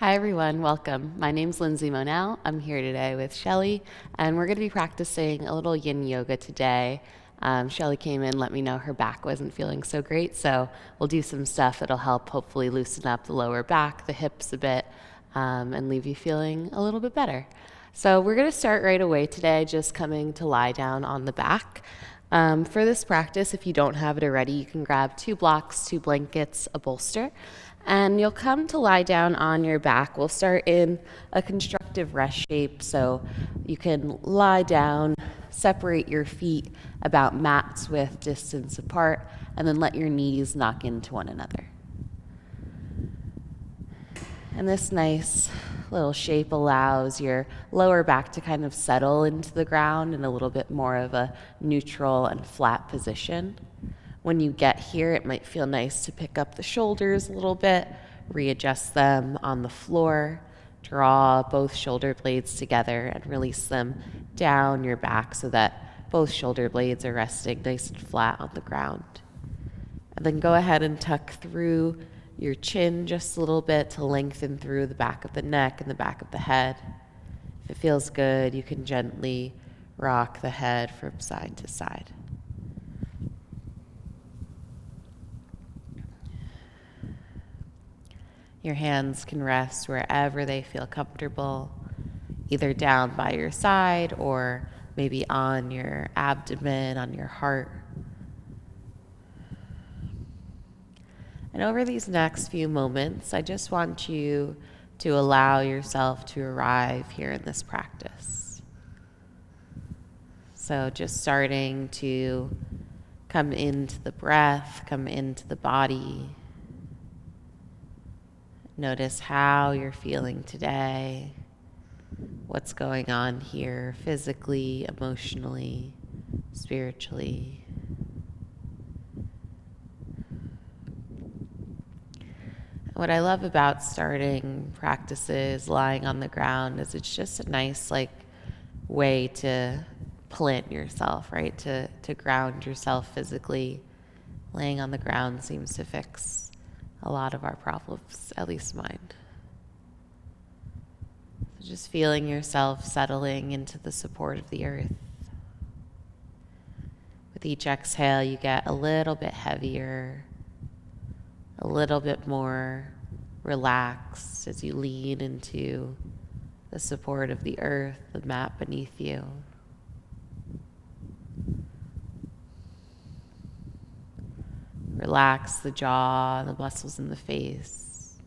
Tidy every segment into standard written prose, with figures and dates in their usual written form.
Hi everyone, welcome. My name's Lindsay Monal. I'm here today with Shelly, and we're going to be practicing a little yin yoga today. Shelly came in, let me know her back wasn't feeling so great, so we'll do some stuff that'll help hopefully loosen up the lower back, the hips a bit, and leave you feeling a little bit better. So we're going to start right away today, just coming to lie down on the back. For this practice, if you don't have it already, you can grab 2 blocks, 2 blankets, a bolster, and you'll come to lie down on your back. We'll start in a constructive rest shape, so you can lie down, separate your feet about mat's width distance apart, and then let your knees knock into one another. And this nice little shape allows your lower back to kind of settle into the ground in a little bit more of a neutral and flat position. When you get here, it might feel nice to pick up the shoulders a little bit, readjust them on the floor, draw both shoulder blades together and release them down your back so that both shoulder blades are resting nice and flat on the ground. And then go ahead and tuck through your chin just a little bit to lengthen through the back of the neck and the back of the head. If it feels good, you can gently rock the head from side to side. Your hands can rest wherever they feel comfortable, either down by your side or maybe on your abdomen, on your heart. And over these next few moments, I just want you to allow yourself to arrive here in this practice. So just starting to come into the breath, come into the body. Notice how you're feeling today, what's going on here physically, emotionally, spiritually. What I love about starting practices lying on the ground is it's just a nice way to plant yourself, right? To ground yourself physically. Laying on the ground seems to fix a lot of our problems, at least mine. So just feeling yourself settling into the support of the earth. With each exhale, you get a little bit heavier, a little bit more relaxed as you lean into the support of the earth, the mat beneath you. Relax the jaw, the muscles in the face.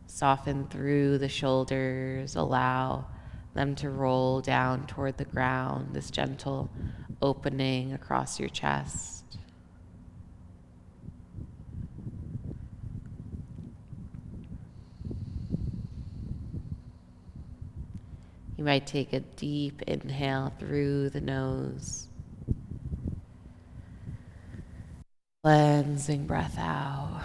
Soften through the shoulders. Allow them to roll down toward the ground, this gentle opening across your chest. You might take a deep inhale through the nose. Cleansing breath out.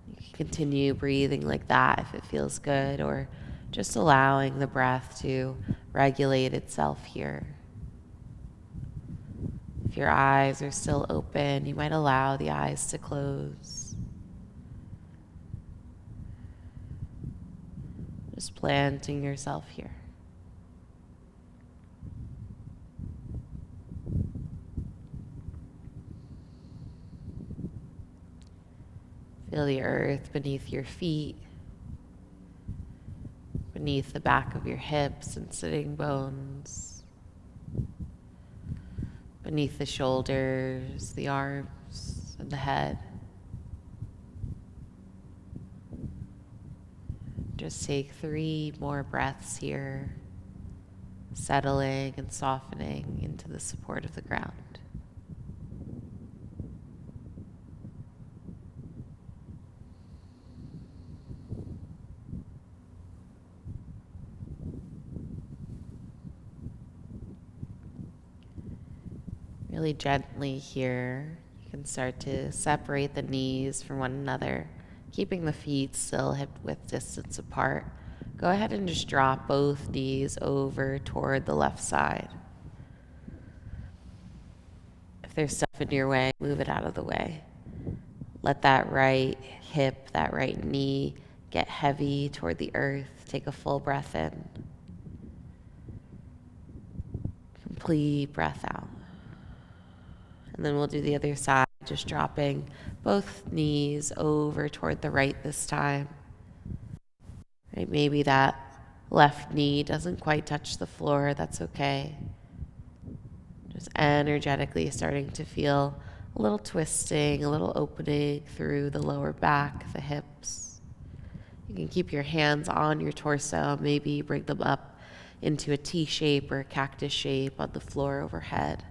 You can continue breathing like that if it feels good, or just allowing the breath to regulate itself here. If your eyes are still open, you might allow the eyes to close. Just planting yourself here. Feel the earth beneath your feet, beneath the back of your hips and sitting bones, beneath the shoulders, the arms, and the head. Just take 3 more breaths here, settling and softening into the support of the ground. Really gently here, you can start to separate the knees from one another, keeping the feet still hip width distance apart. Go ahead and just drop both knees over toward the left side. If there's stuff in your way, move it out of the way. Let that right hip, that right knee get heavy toward the earth. Take a full breath in. Complete breath out. And then we'll do the other side, just dropping both knees over toward the right this time. Right, maybe that left knee doesn't quite touch the floor. That's okay. Just energetically starting to feel a little twisting, a little opening through the lower back, the hips. You can keep your hands on your torso, maybe bring them up into a T shape or a cactus shape on the floor overhead.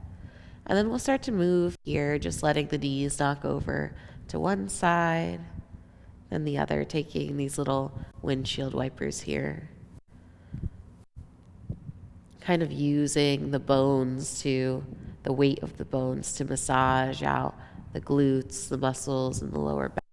And then we'll start to move here, just letting the knees knock over to one side, then the other, taking these little windshield wipers here. Kind of using the weight of the bones to massage out the glutes, the muscles, and the lower back.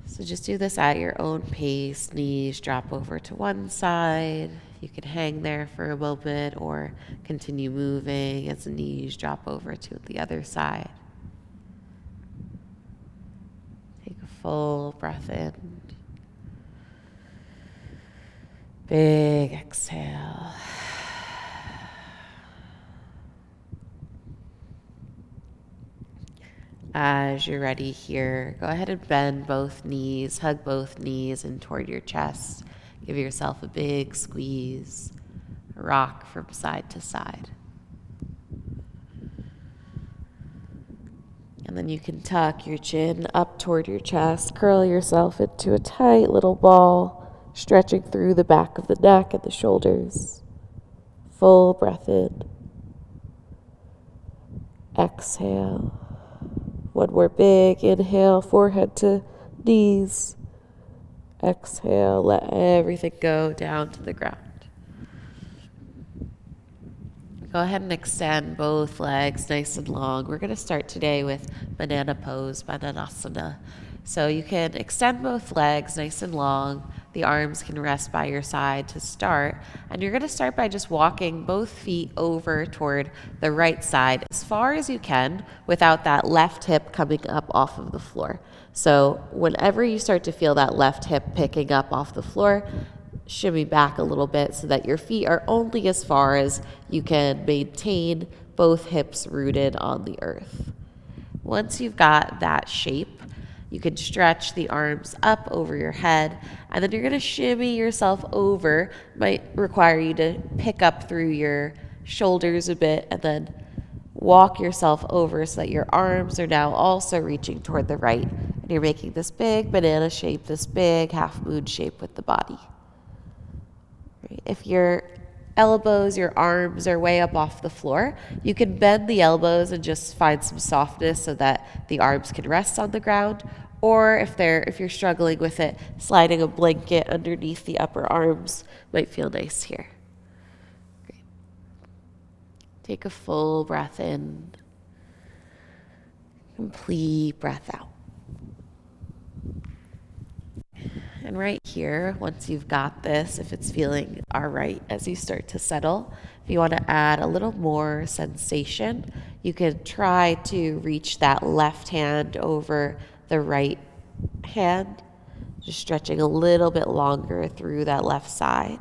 So just do this at your own pace. Knees drop over to one side. You can hang there for a moment or continue moving as the knees drop over to the other side. Take a full breath in. Big exhale. As you're ready here, go ahead and bend both knees, hug both knees in toward your chest. Give yourself a big squeeze. Rock from side to side. And then you can tuck your chin up toward your chest, curl yourself into a tight little ball, stretching through the back of the neck and the shoulders. Full breath in. Exhale. One more big inhale, forehead to knees. Exhale, let everything go down to the ground. Go ahead and extend both legs nice and long. We're going to start today with banana pose, bananasana. So you can extend both legs nice and long. The arms can rest by your side to start. And you're going to start by just walking both feet over toward the right side as far as you can without that left hip coming up off of the floor. So whenever you start to feel that left hip picking up off the floor, shimmy back a little bit so that your feet are only as far as you can maintain both hips rooted on the earth. Once you've got that shape, you can stretch the arms up over your head, and then you're going to shimmy yourself over. Might require you to pick up through your shoulders a bit and then walk yourself over so that your arms are now also reaching toward the right, and you're making this big banana shape, this big half moon shape with the body. If your elbows, your arms are way up off the floor, you can bend the elbows and just find some softness so that the arms can rest on the ground. Or if you're struggling with it, sliding a blanket underneath the upper arms might feel nice here. Great. Take a full breath in. Complete breath out. And right here, once you've got this, if it's feeling all right as you start to settle, if you want to add a little more sensation, you can try to reach that left hand over the right hand, just stretching a little bit longer through that left side.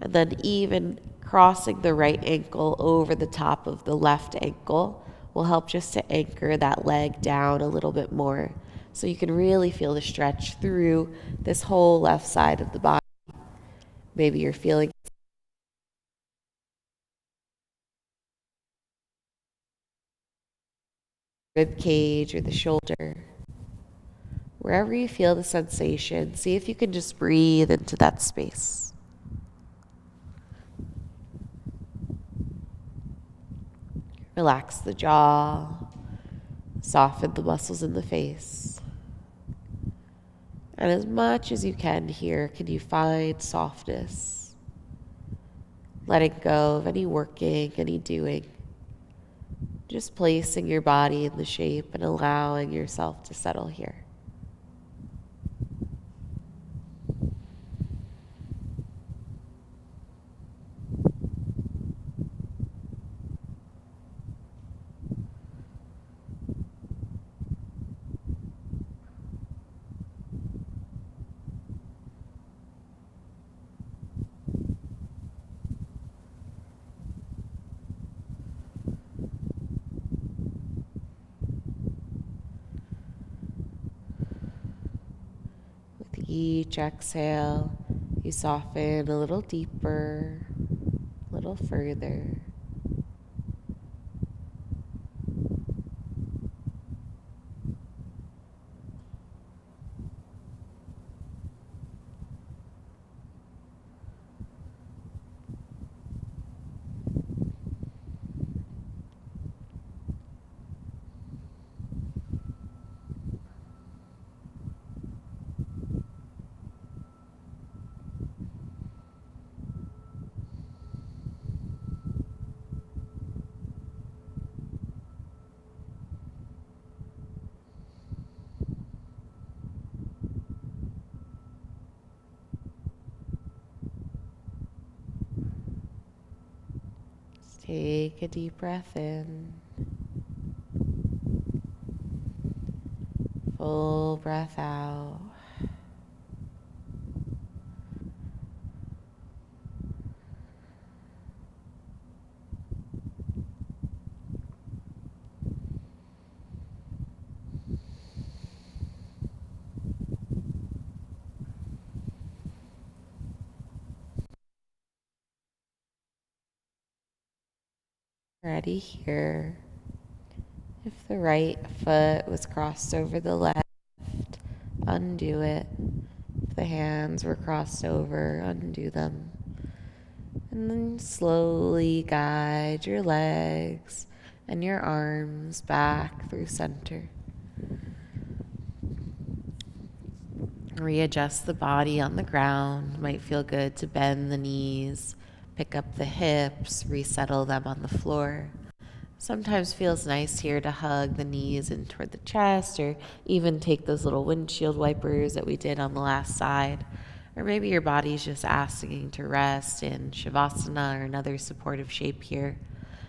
And then even crossing the right ankle over the top of the left ankle will help just to anchor that leg down a little bit more. So you can really feel the stretch through this whole left side of the body. Maybe you're feeling rib cage or the shoulder. Wherever you feel the sensation, see if you can just breathe into that space. Relax the jaw, soften the muscles in the face. And as much as you can here, can you find softness? Letting go of any working, any doing. Just placing your body in the shape and allowing yourself to settle here. each exhale, you soften a little deeper, a little further. Just take a deep breath in, full breath out. Ready here. If the right foot was crossed over the left, undo it. If the hands were crossed over, undo them. And then slowly guide your legs and your arms back through center. Readjust the body on the ground. Might feel good to bend the knees, pick up the hips, resettle them on the floor. Sometimes feels nice here to hug the knees in toward the chest, or even take those little windshield wipers that we did on the last side. Or maybe your body's just asking to rest in Shavasana or another supportive shape here.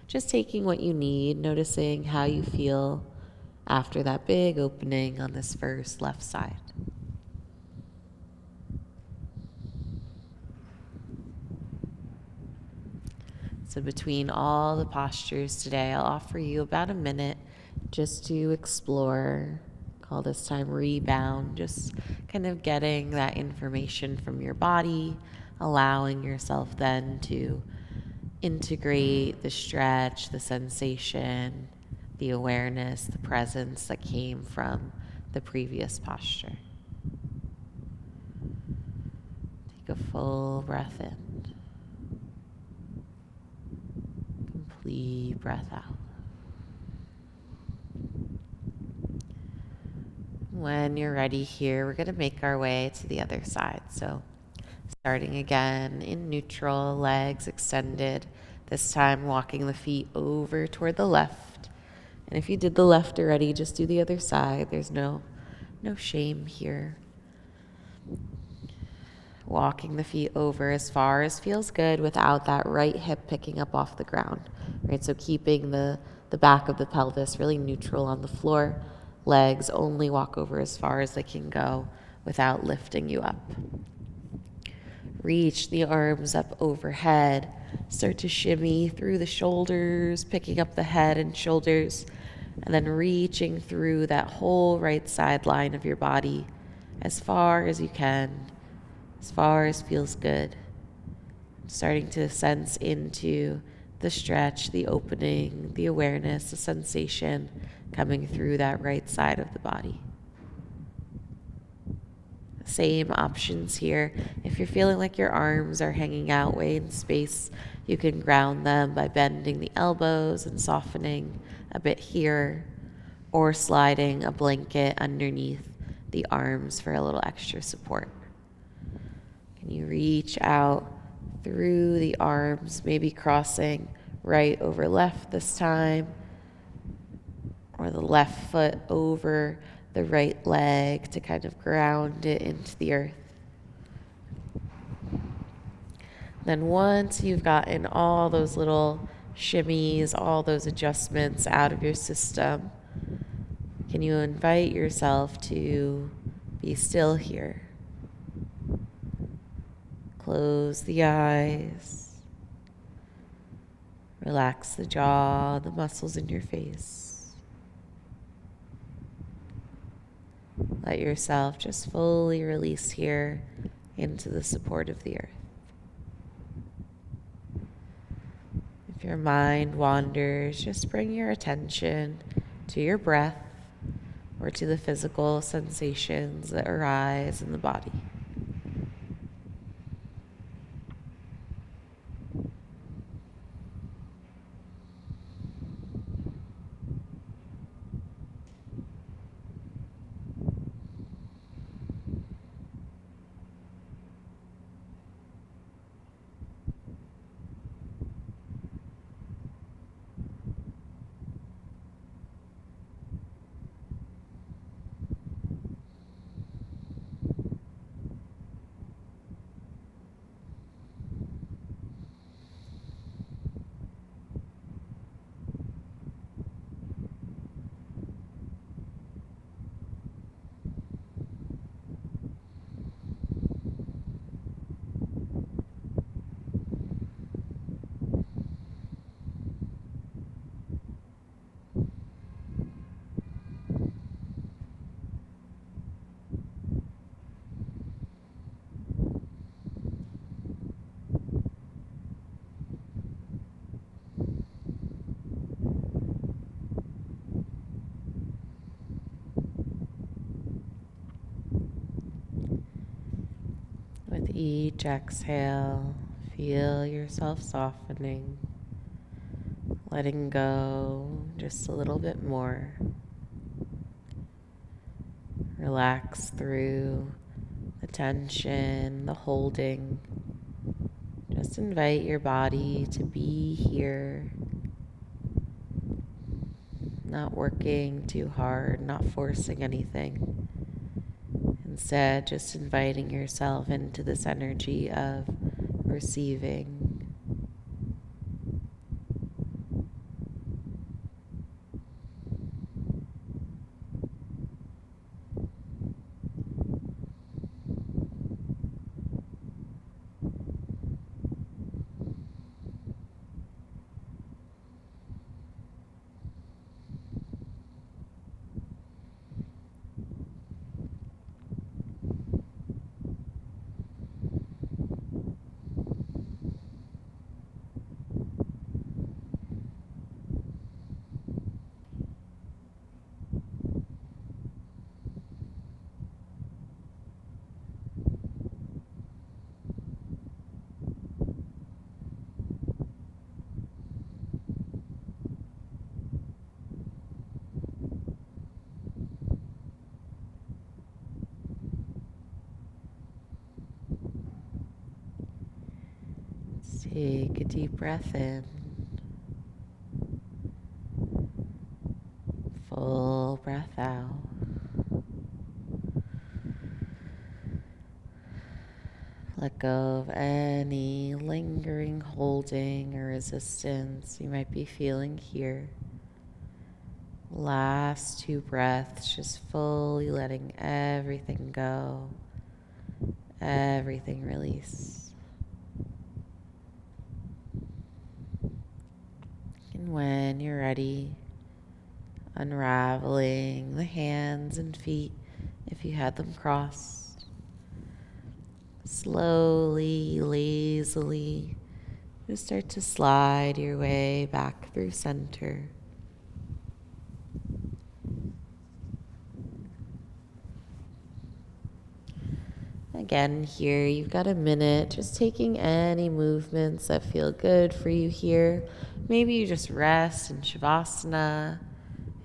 Just taking what you need, noticing how you feel after that big opening on this first left side. So between all the postures today, I'll offer you about a minute just to explore. Call this time rebound, just kind of getting that information from your body, allowing yourself then to integrate the stretch, the sensation, the awareness, the presence that came from the previous posture. Take a full breath in. Complete breath out. When you're ready here, we're going to make our way to the other side. So starting again in neutral, legs extended, this time walking the feet over toward the left. And if you did the left already, just do the other side. There's no shame here. Walking the feet over as far as feels good without that right hip picking up off the ground, right? So keeping the back of the pelvis really neutral on the floor. Legs only walk over as far as they can go without lifting you up. Reach the arms up overhead. Start to shimmy through the shoulders, picking up the head and shoulders, and then reaching through that whole right side line of your body as far as you can, as far as feels good. Starting to sense into the stretch, the opening, the awareness, the sensation coming through that right side of the body. Same options here. If you're feeling like your arms are hanging out way in space, you can ground them by bending the elbows and softening a bit here, or sliding a blanket underneath the arms for a little extra support. Can you reach out through the arms, maybe crossing right over left this time, or the left foot over the right leg to kind of ground it into the earth. Then once you've gotten all those little shimmies, all those adjustments out of your system, can you invite yourself to be still here? Close the eyes. Relax the jaw, the muscles in your face. Let yourself just fully release here into the support of the earth. If your mind wanders, just bring your attention to your breath or to the physical sensations that arise in the body. With each exhale, feel yourself softening, letting go just a little bit more. Relax through the tension, the holding. Just invite your body to be here, not working too hard, not forcing anything. Instead, just inviting yourself into this energy of receiving. Take a deep breath in, full breath out. Let go of any lingering holding or resistance you might be feeling here. Last 2 breaths, just fully letting everything go, everything release. And when you're ready, unraveling the hands and feet if you had them crossed. Slowly, lazily, just start to slide your way back through center. Again, here you've got a minute, just taking any movements that feel good for you here. Maybe you just rest in Shavasana,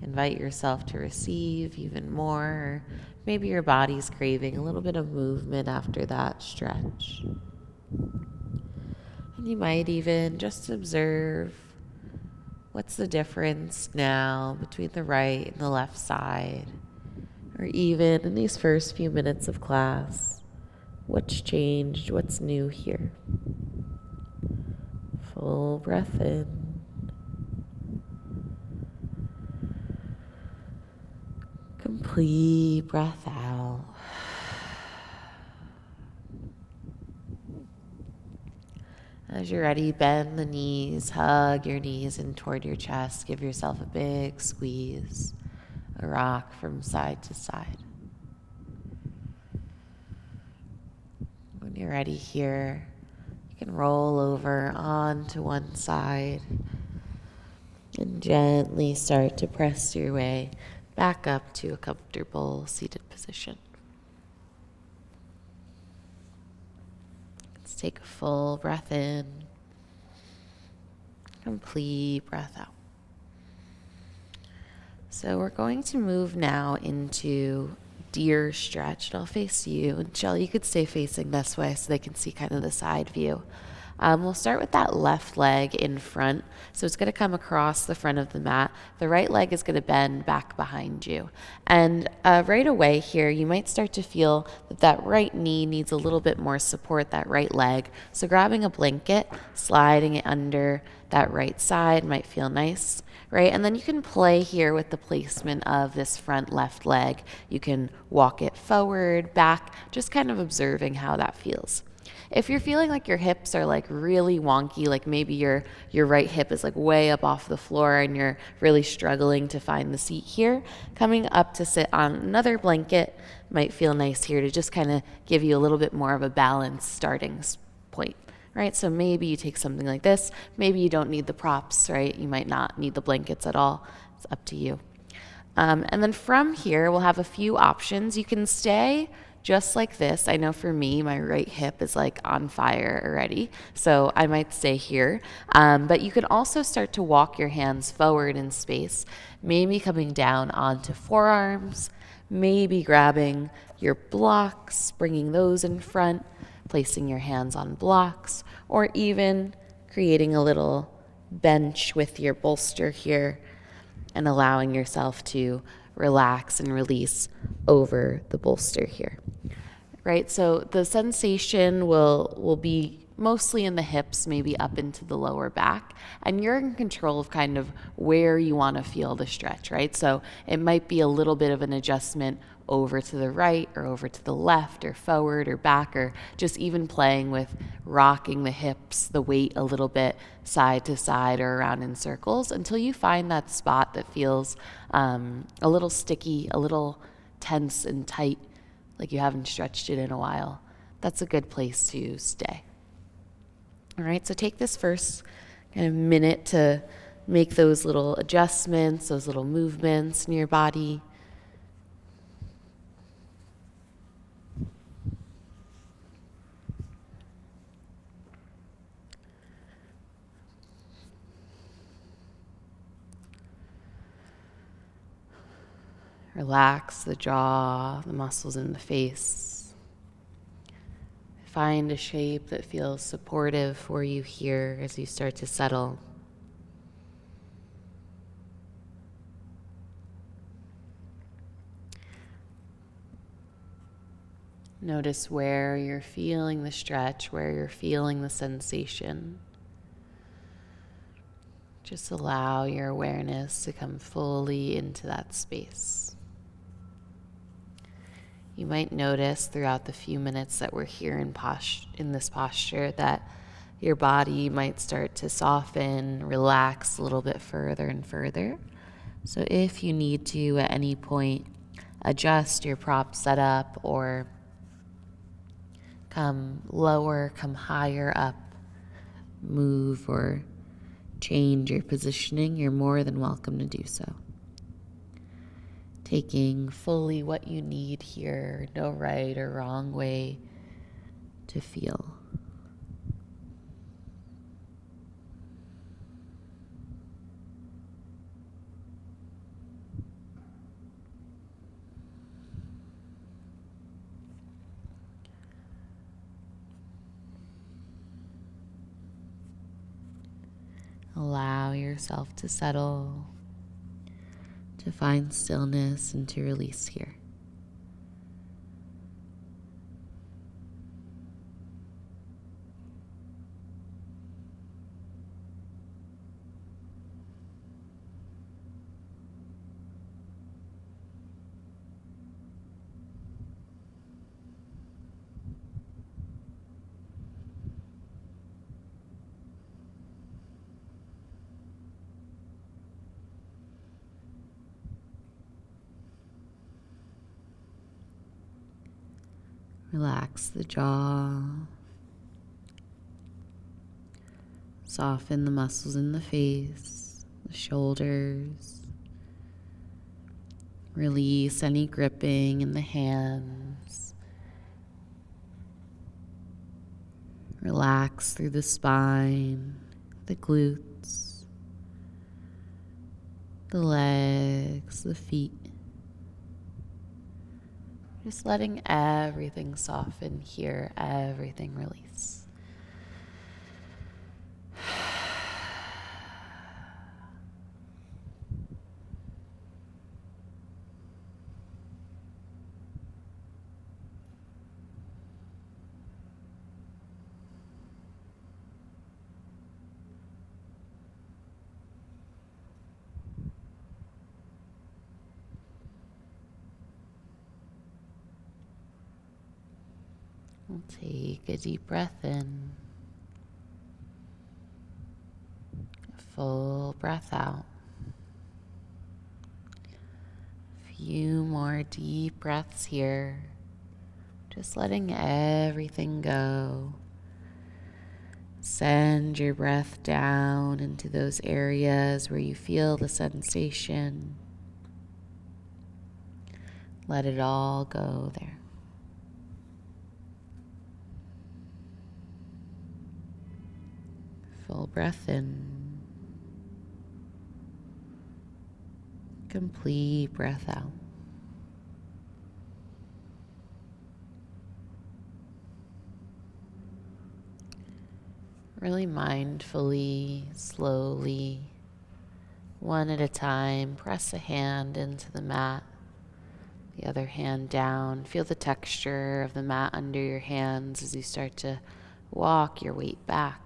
invite yourself to receive even more. Or maybe your body's craving a little bit of movement after that stretch. And you might even just observe what's the difference now between the right and the left side, or even in these first few minutes of class. What's changed? What's new here? Full breath in. Complete breath out. As you're ready, bend the knees, hug your knees in toward your chest. Give yourself a big squeeze, a rock from side to side. When you're ready here, you can roll over onto one side and gently start to press your way back up to a comfortable seated position. Let's take a full breath in, complete breath out. So we're going to move now into deer stretch. And I'll face you. And Shelley, you could stay facing this way so they can see kind of the side view. We'll start with that left leg in front. So it's going to come across the front of the mat. The right leg is going to bend back behind you. And right away here, you might start to feel that that right knee needs a little bit more support, that right leg. So grabbing a blanket, sliding it under that right side might feel nice, right? And then you can play here with the placement of this front left leg. You can walk it forward, back, just kind of observing how that feels. If you're feeling like your hips are like really wonky, like maybe your right hip is like way up off the floor and you're really struggling to find the seat here, coming up to sit on another blanket might feel nice here to just kind of give you a little bit more of a balanced starting point, right? So maybe you take something like this. Maybe you don't need the props, right? You might not need the blankets at all. It's up to you. And then from here, we'll have a few options. You can stay just like this. I know for me, my right hip is like on fire already, so I might stay here. But you can also start to walk your hands forward in space, maybe coming down onto forearms, maybe grabbing your blocks, bringing those in front, placing your hands on blocks, or even creating a little bench with your bolster here and allowing yourself to relax and release over the bolster here, right? So the sensation will be mostly in the hips, maybe up into the lower back, and you're in control of kind of where you want to feel the stretch, right? So it might be a little bit of an adjustment over to the right or over to the left or forward or back, or just even playing with rocking the hips, the weight a little bit side to side or around in circles until you find that spot that feels a little sticky, a little tense and tight, like you haven't stretched it in a while. That's a good place to stay. All right, so take this first kind of minute to make those little adjustments, those little movements in your body. Relax the jaw, the muscles in the face. Find a shape that feels supportive for you here as you start to settle. Notice where you're feeling the stretch, where you're feeling the sensation. Just allow your awareness to come fully into that space. You might notice throughout the few minutes that we're here in this posture that your body might start to soften, relax a little bit further and further. So if you need to at any point adjust your prop setup or come lower, come higher up, move or change your positioning, you're more than welcome to do so. Taking fully what you need here, no right or wrong way to feel. Allow yourself to settle, to find stillness and to release here. Relax the jaw. Soften the muscles in the face, the shoulders. Release any gripping in the hands. Relax through the spine, the glutes, the legs, the feet. Just letting everything soften here, everything release. We'll take a deep breath in. A full breath out. A few more deep breaths here. Just letting everything go. Send your breath down into those areas where you feel the sensation. Let it all go there. Full breath in. Complete breath out. Really mindfully, slowly, one at a time, press a hand into the mat, the other hand down. Feel the texture of the mat under your hands as you start to walk your weight back.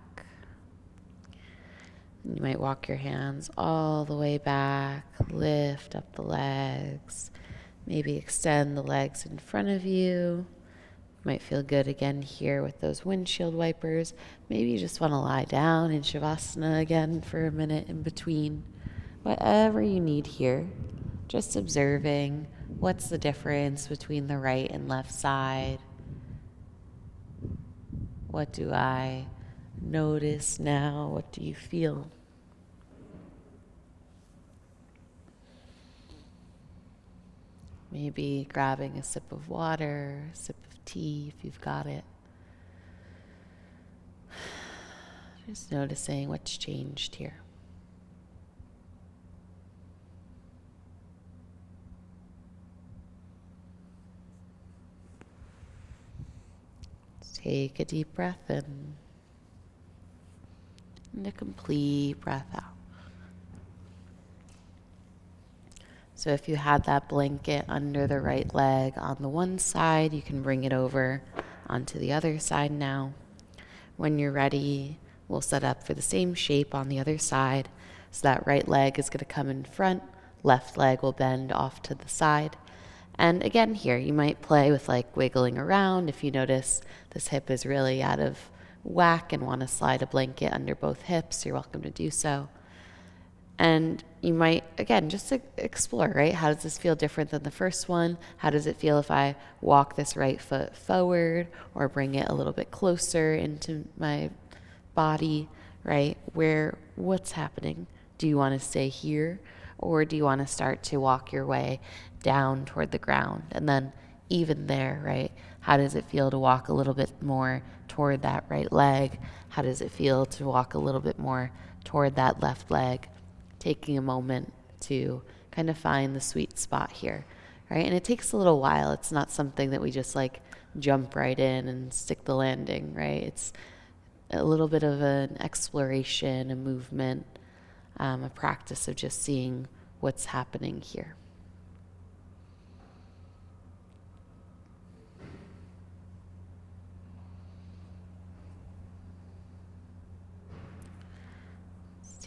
You might walk your hands all the way back, lift up the legs, maybe extend the legs in front of you. Might feel good again here with those windshield wipers. Maybe you just want to lie down in Shavasana again for a minute in between. Whatever you need here, just observing what's the difference between the right and left side. What do I notice now? What do you feel? Maybe grabbing a sip of water, a sip of tea if you've got it. Just noticing what's changed here. Let's take a deep breath in and a complete breath out. So if you had that blanket under the right leg on the one side, you can bring it over onto the other side now. When you're ready, we'll set up for the same shape on the other side. So that right leg is going to come in front, left leg will bend off to the side. And again here, you might play with like wiggling around. If you notice this hip is really out of whack and want to slide a blanket under both hips, you're welcome to do so. And you might, again, just explore, right? How does this feel different than the first one? How does it feel if I walk this right foot forward or bring it a little bit closer into my body, right? What's happening? Do you want to stay here or do you want to start to walk your way down toward the ground? And then even there, right? How does it feel to walk a little bit more toward that right leg? How does it feel to walk a little bit more toward that left leg? Taking a moment to kind of find the sweet spot here, right? And it takes a little while. It's not something that we just like jump right in and stick the landing, right? It's a little bit of an exploration, a movement, a practice of just seeing what's happening here.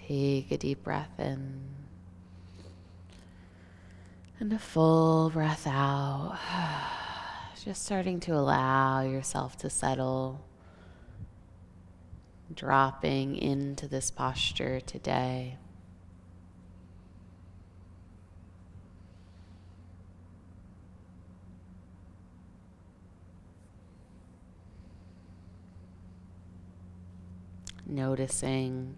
Take a deep breath in and a full breath out. Just starting to allow yourself to settle, dropping into this posture today. noticing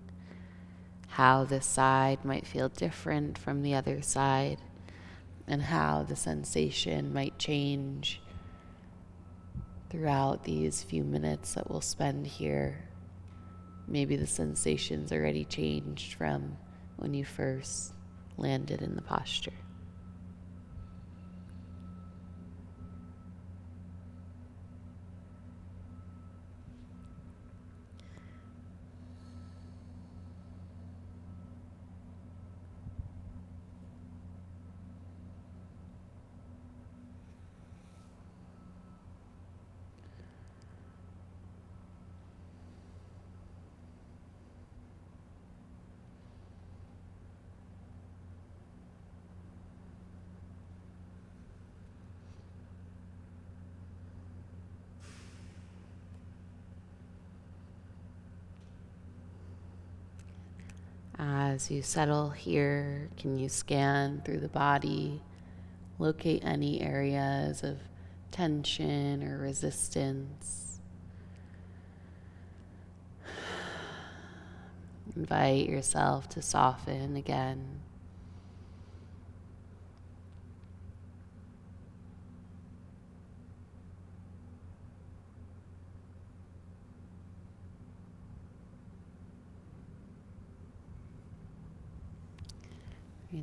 how this side might feel different from the other side and how the sensation might change throughout these few minutes that we'll spend here. Maybe the sensation's already changed from when you first landed in the posture. As you settle here, can you scan through the body, locate any areas of tension or resistance? Invite yourself to soften again.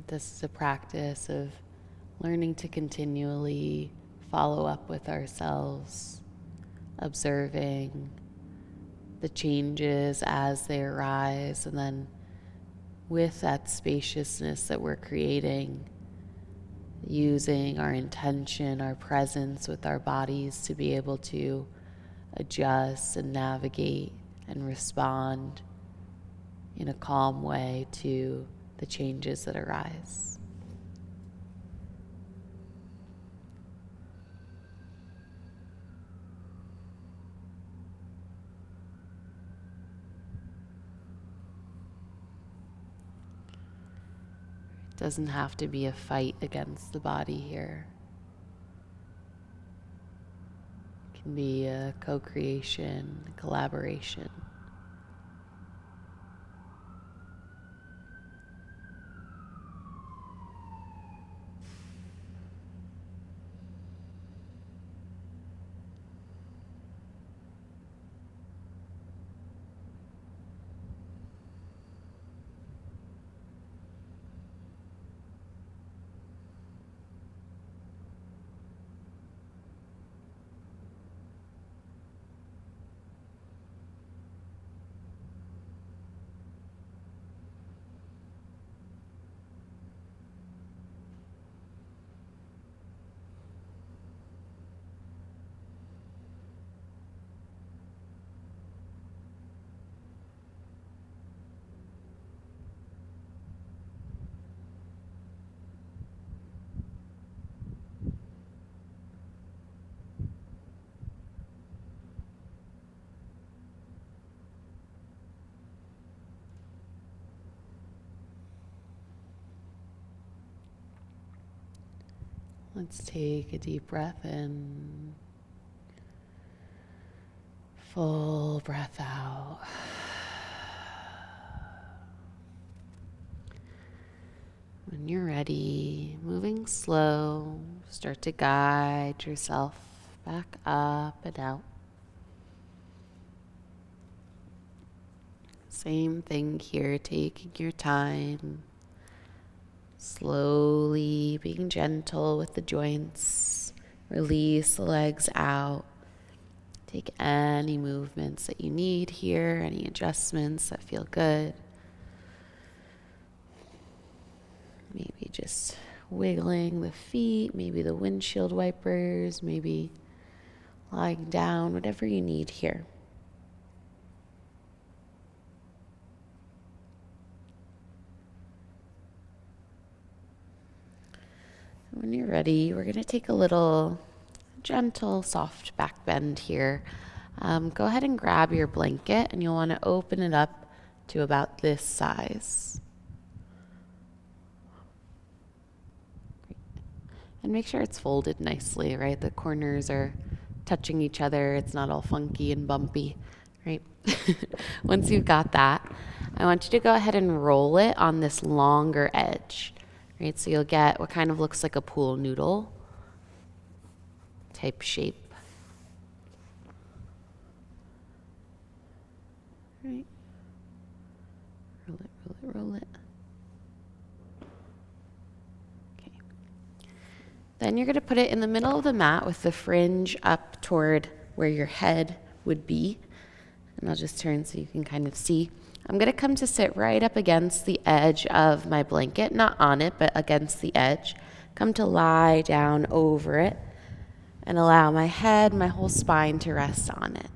This is a practice of learning to continually follow up with ourselves, observing the changes as they arise, and then with that spaciousness that we're creating, using our intention, our presence with our bodies to be able to adjust and navigate and respond in a calm way to the changes that arise. It doesn't have to be a fight against the body here. It can be a co-creation, a collaboration. Let's take a deep breath in. Full breath out. When you're ready, moving slow, start to guide yourself back up and out. Same thing here, taking your time. Slowly being gentle with the joints. Release the legs out. Take any movements that you need here, any adjustments that feel good. Maybe just wiggling the feet, maybe the windshield wipers, maybe lying down, whatever you need here. When you're ready, we're going to take a little gentle, soft back bend here. Go ahead and grab your blanket, and you'll want to open it up to about this size. And make sure it's folded nicely, right? The corners are touching each other. It's not all funky and bumpy. right? Once you've got that, I want you to go ahead and roll it on this longer edge, right? So you'll get what kind of looks like a pool noodle type shape. Right. Roll it, roll it, roll it. Okay. Then you're going to put it in the middle of the mat with the fringe up toward where your head would be. And I'll just turn so you can kind of see. I'm going to come to sit right up against the edge of my blanket, not on it, but against the edge. Come to lie down over it and allow my head, my whole spine to rest on it.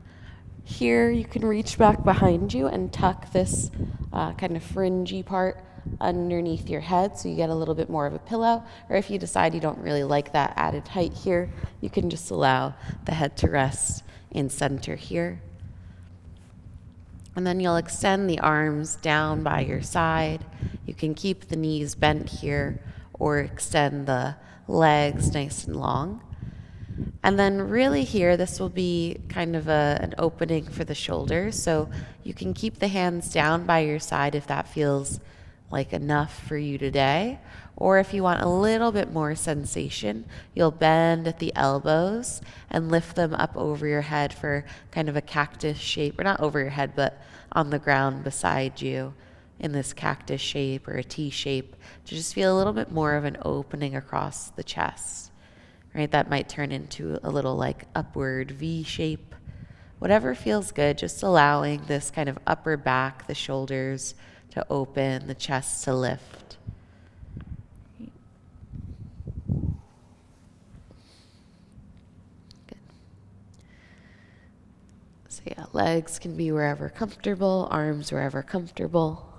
Here, you can reach back behind you and tuck this kind of fringy part underneath your head so you get a little bit more of a pillow. Or if you decide you don't really like that added height here, you can just allow the head to rest in center here. And then you'll extend the arms down by your side. You can keep the knees bent here or extend the legs nice and long. And then really here, this will be kind of an opening for the shoulders. So you can keep the hands down by your side if that feels like enough for you today. Or if you want a little bit more sensation, you'll bend at the elbows and lift them up over your head for kind of a cactus shape, or not over your head, but on the ground beside you in this cactus shape or a T shape to just feel a little bit more of an opening across the chest. Right, that might turn into a little like upward V shape. Whatever feels good, just allowing this kind of upper back, the shoulders to open, the chest to lift. Good. So yeah, legs can be wherever comfortable, arms wherever comfortable.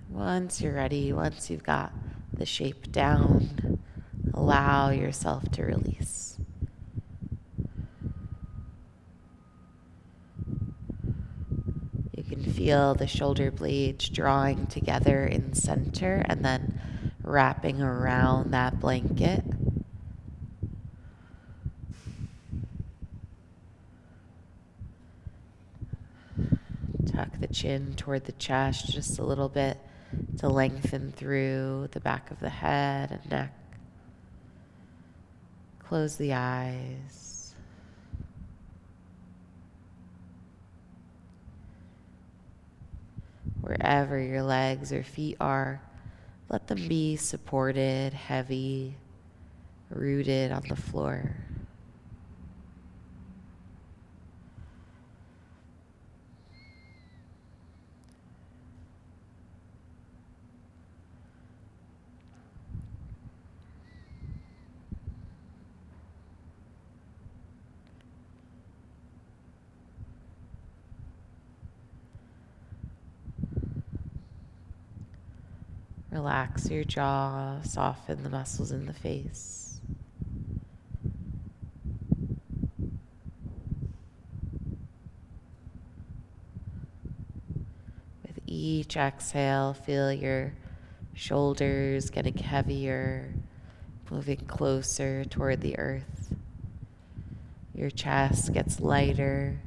Once you're ready, once you've got the shape down, allow yourself to release. You can feel the shoulder blades drawing together in center and then wrapping around that blanket. Tuck the chin toward the chest just a little bit to lengthen through the back of the head and neck. Close the eyes. Wherever your legs or feet are, let them be supported, heavy, rooted on the floor. Relax your jaw, soften the muscles in the face. With each exhale, feel your shoulders getting heavier, moving closer toward the earth. Your chest gets lighter.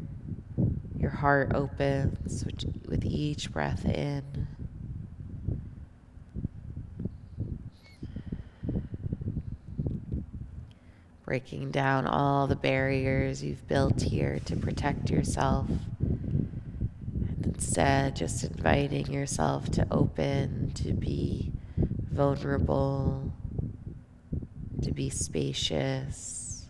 Your heart opens with each breath in. Breaking down all the barriers you've built here to protect yourself. And instead, just inviting yourself to open, to be vulnerable, to be spacious.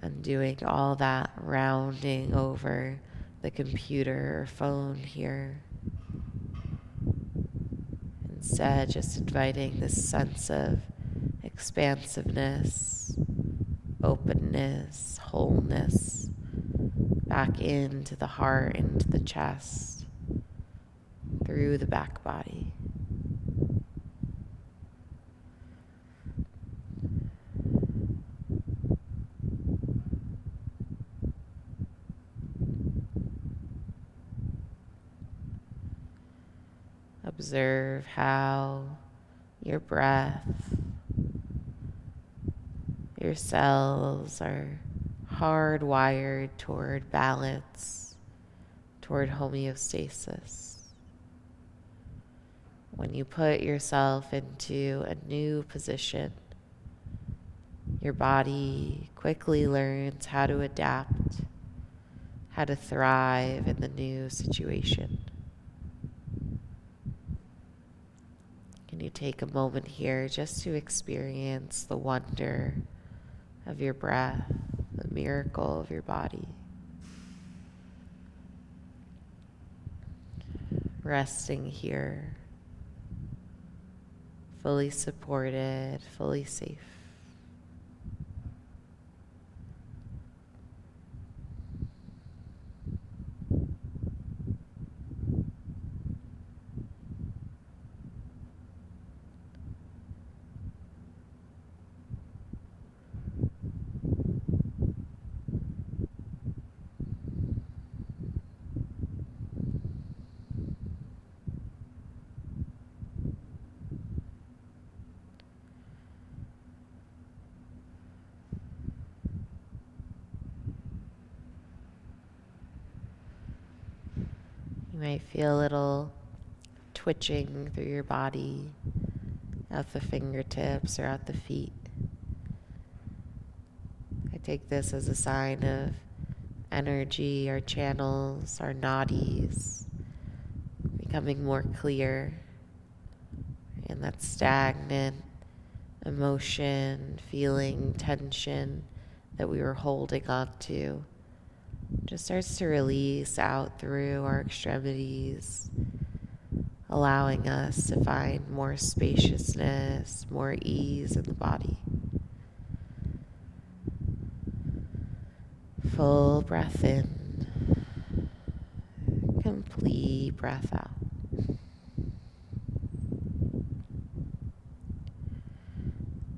And doing all that rounding over the computer or phone here. Instead, just inviting this sense of expansiveness, openness, wholeness back into the heart, into the chest, through the back body. Observe how your breath, your cells are hardwired toward balance, toward homeostasis. When you put yourself into a new position, your body quickly learns how to adapt, how to thrive in the new situation. Can you take a moment here just to experience the wonder of your breath, the miracle of your body? Resting here, fully supported, fully safe. You might feel a little twitching through your body, out the fingertips or out the feet. I take this as a sign of energy, our channels, our nadis becoming more clear, and that stagnant emotion, feeling, tension that we were holding on to just starts to release out through our extremities, allowing us to find more spaciousness, more ease in the body. Full breath in, complete breath out.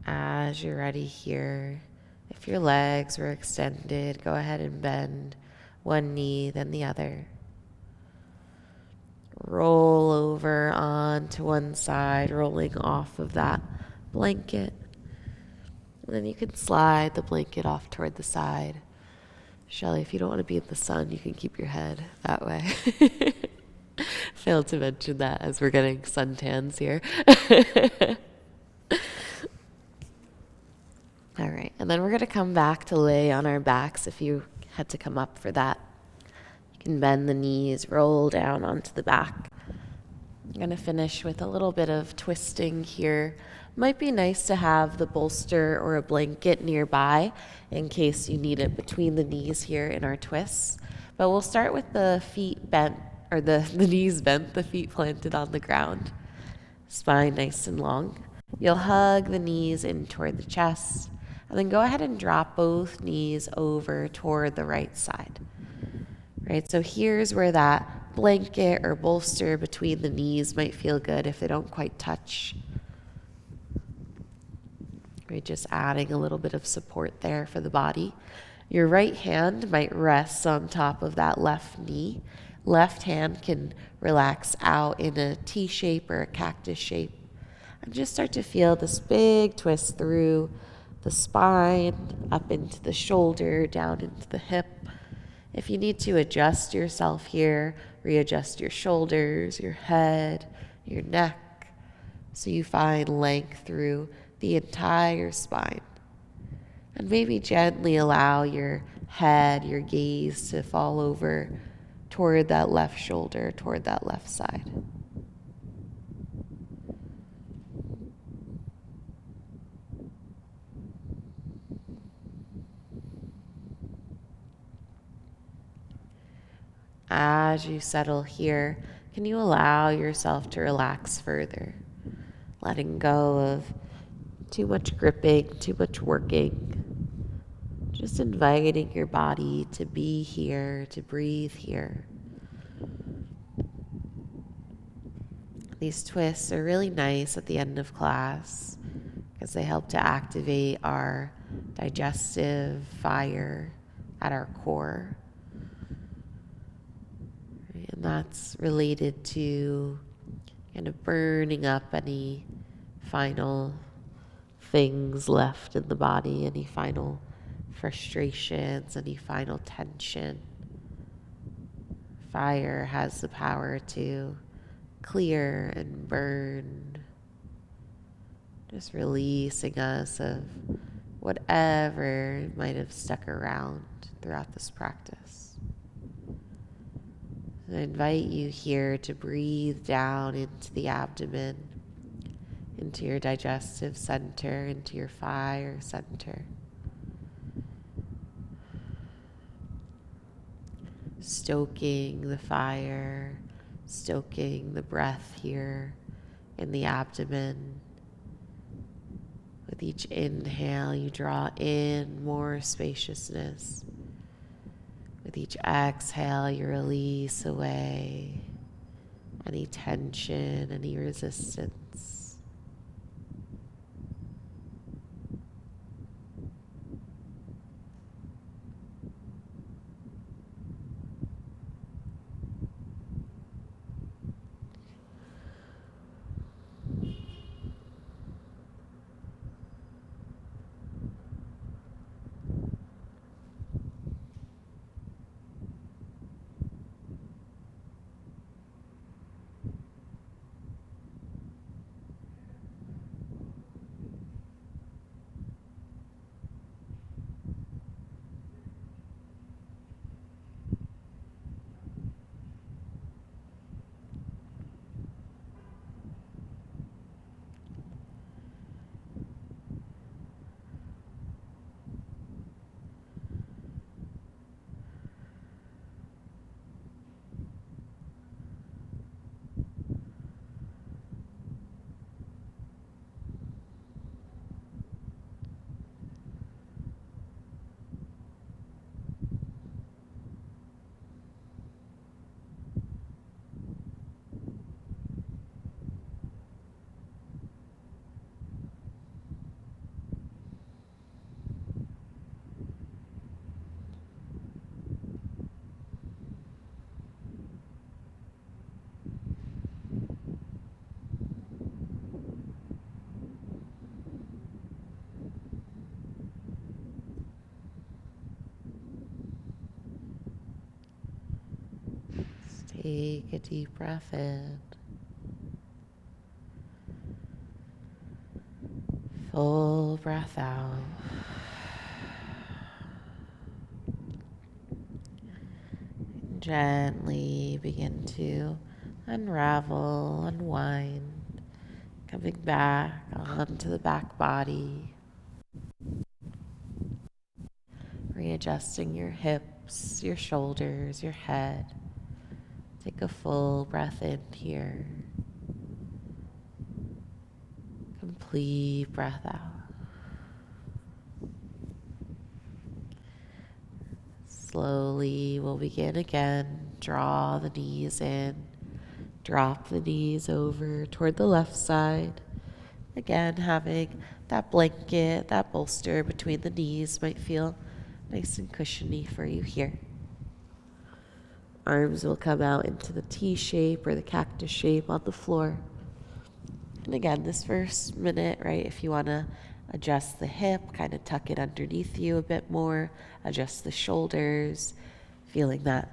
As you're ready here, if your legs were extended, go ahead and bend one knee, then the other. Roll over onto one side, rolling off of that blanket. And then you can slide the blanket off toward the side. Shelly, if you don't want to be in the sun, you can keep your head that way. Failed to mention that as we're getting suntans here. All right, and then we're going to come back to lay on our backs if you had to come up for that. You can bend the knees, roll down onto the back. I'm going to finish with a little bit of twisting here. Might be nice to have the bolster or a blanket nearby in case you need it between the knees here in our twists. But we'll start with the feet bent, or the knees bent, the feet planted on the ground. Spine nice and long. You'll hug the knees in toward the chest, and then go ahead and drop both knees over toward the right side. Right, so here's where that blanket or bolster between the knees might feel good if they don't quite touch. Right, just adding a little bit of support there for the body. Your right hand might rest on top of that left knee. Left hand can relax out in a T shape or a cactus shape. And just start to feel this big twist through the spine, up into the shoulder, down into the hip. If you need to adjust yourself here, readjust your shoulders, your head, your neck, so you find length through the entire spine. And maybe gently allow your head, your gaze to fall over toward that left shoulder, toward that left side. As you settle here, can you allow yourself to relax further? Letting go of too much gripping, too much working. Just inviting your body to be here, to breathe here. These twists are really nice at the end of class because they help to activate our digestive fire at our core. And that's related to kind of burning up any final things left in the body, any final frustrations, any final tension. Fire has the power to clear and burn, just releasing us of whatever might have stuck around throughout this practice. I invite you here to breathe down into the abdomen, into your digestive center, into your fire center. Stoking the fire, stoking the breath here in the abdomen. With each inhale, you draw in more spaciousness. With each exhale, you release away any tension, any resistance. Take a deep breath in. Full breath out. Gently begin to unravel, unwind, coming back onto the back body, readjusting your hips, your shoulders, your head. Take a full breath in here. Complete breath out. Slowly we'll begin again. Draw the knees in. Drop the knees over toward the left side. Again, having that blanket, that bolster between the knees might feel nice and cushiony for you here. Arms will come out into the T shape or the cactus shape on the floor. And again, this first minute, right, if you want to adjust the hip, kind of tuck it underneath you a bit more, adjust the shoulders, feeling that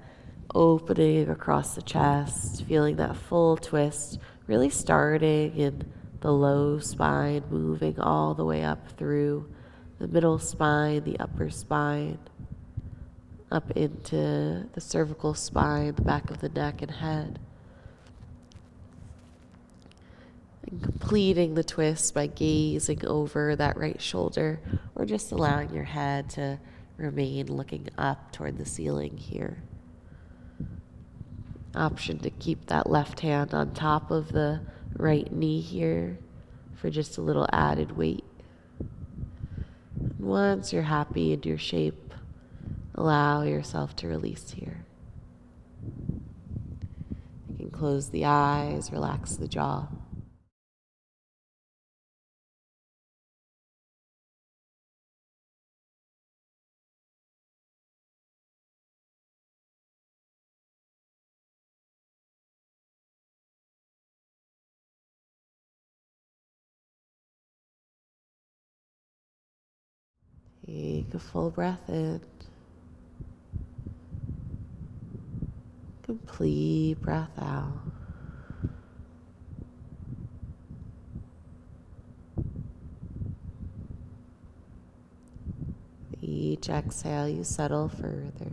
opening across the chest, feeling that full twist, really starting in the low spine, moving all the way up through the middle spine, the upper spine, up into the cervical spine, the back of the neck and head. And completing the twist by gazing over that right shoulder or just allowing your head to remain looking up toward the ceiling here. Option to keep that left hand on top of the right knee here for just a little added weight. And once you're happy in your shape, allow yourself to release here. You can close the eyes, relax the jaw. Take a full breath in. Complete breath out. With each exhale, you settle further.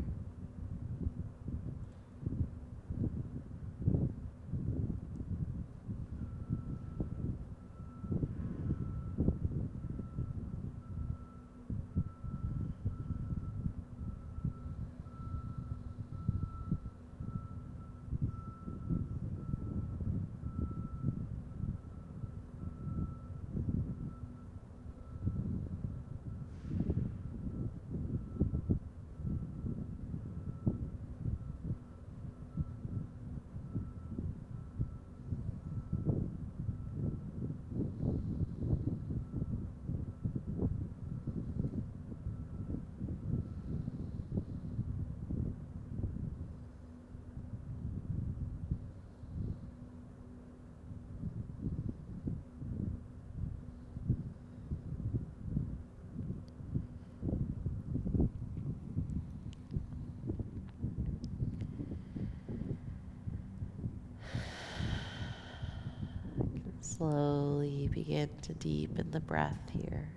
Slowly begin to deepen the breath here.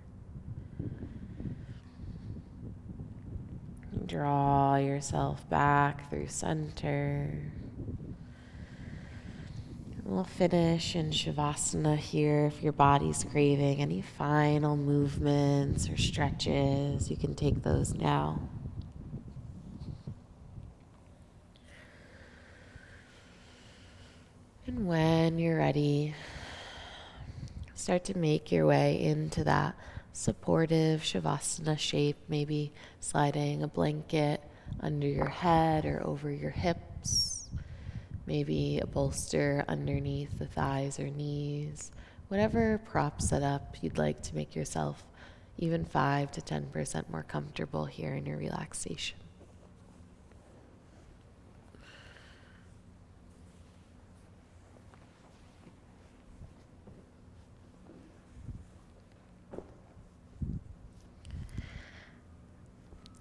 Draw yourself back through center. We'll finish in Shavasana here. If your body's craving any final movements or stretches, you can take those now. And when you're ready, start to make your way into that supportive Shavasana shape, maybe sliding a blanket under your head or over your hips, maybe a bolster underneath the thighs or knees, whatever prop setup you'd like to make yourself even 5 to 10% more comfortable here in your relaxation.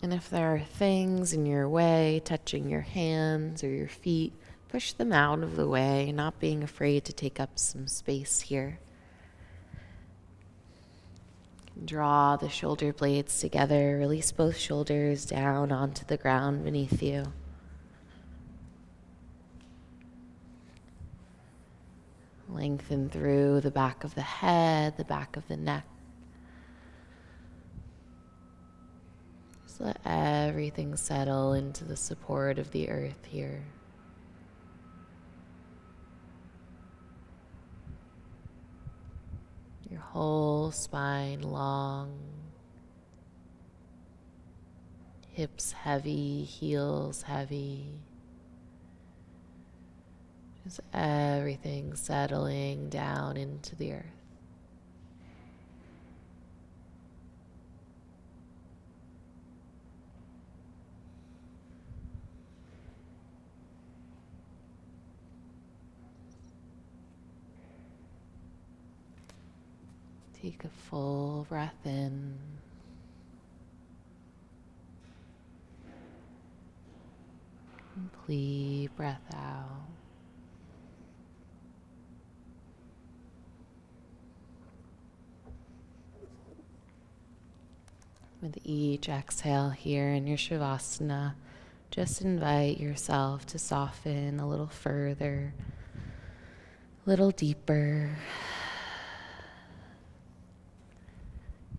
And if there are things in your way, touching your hands or your feet, push them out of the way, not being afraid to take up some space here. Draw the shoulder blades together, release both shoulders down onto the ground beneath you. Lengthen through the back of the head, the back of the neck. Just let everything settle into the support of the earth here. Your whole spine long, hips heavy, heels heavy. Just everything settling down into the earth. Take a full breath in. Complete breath out. With each exhale here in your Shavasana, just invite yourself to soften a little further, a little deeper.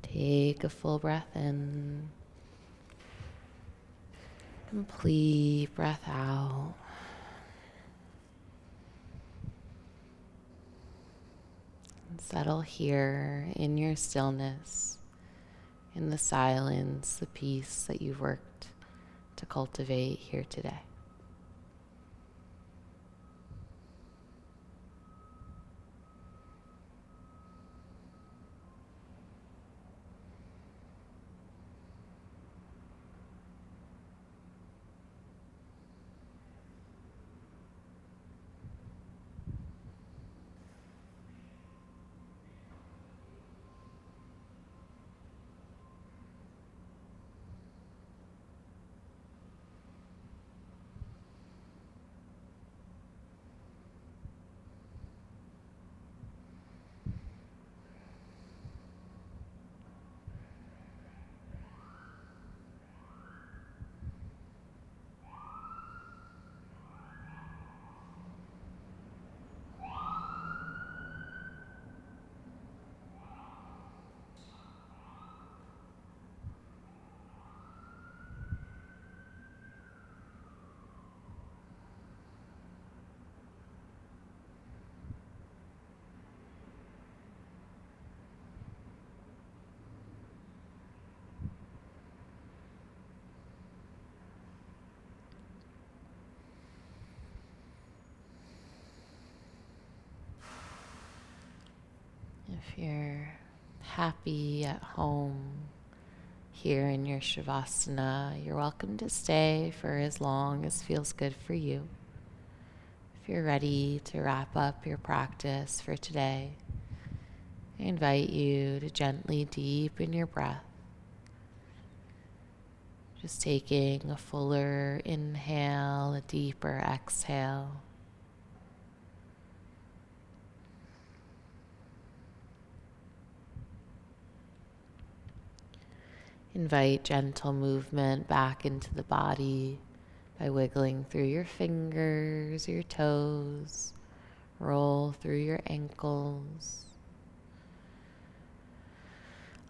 Take a full breath in. Complete breath out. And settle here in your stillness, in the silence, the peace that you've worked to cultivate here today. If you're happy at home here in your Shavasana, you're welcome to stay for as long as feels good for you. If you're ready to wrap up your practice for today, I invite you to gently deepen your breath. Just taking a fuller inhale, a deeper exhale. Invite gentle movement back into the body by wiggling through your fingers, your toes, roll through your ankles.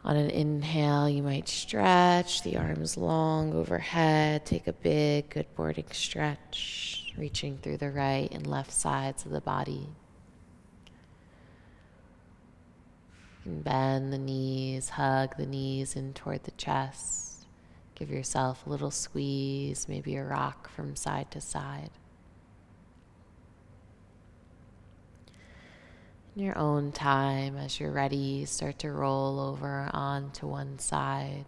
On an inhale, you might stretch the arms long overhead. Take a big, good morning stretch, reaching through the right and left sides of the body. You can bend the knees, hug the knees in toward the chest. Give yourself a little squeeze, maybe a rock from side to side. In your own time, as you're ready, start to roll over onto one side,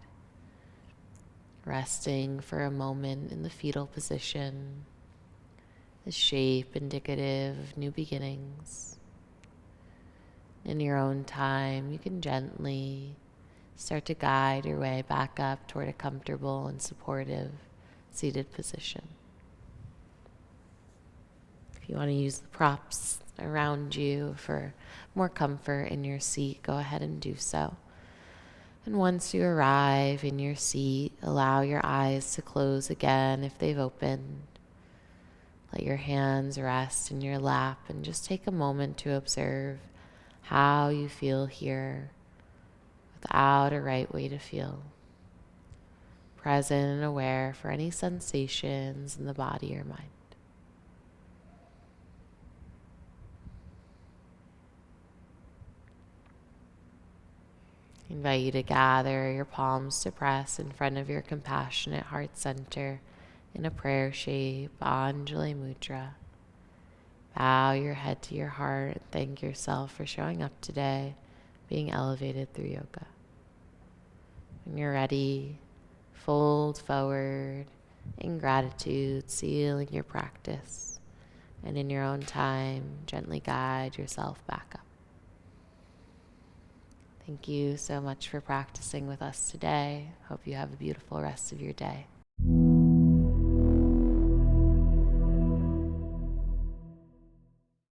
resting for a moment in the fetal position, the shape indicative of new beginnings. In your own time, you can gently start to guide your way back up toward a comfortable and supportive seated position. If you want to use the props around you for more comfort in your seat, go ahead and do so. And once you arrive in your seat, allow your eyes to close again if they've opened. Let your hands rest in your lap and just take a moment to observe how you feel here without a right way to feel. Present and aware for any sensations in the body or mind. I invite you to gather your palms to press in front of your compassionate heart center in a prayer shape, Anjali Mudra. Bow your head to your heart and thank yourself for showing up today, being elevated through yoga. When you're ready, fold forward in gratitude, sealing your practice, and in your own time, gently guide yourself back up. Thank you so much for practicing with us today. Hope you have a beautiful rest of your day.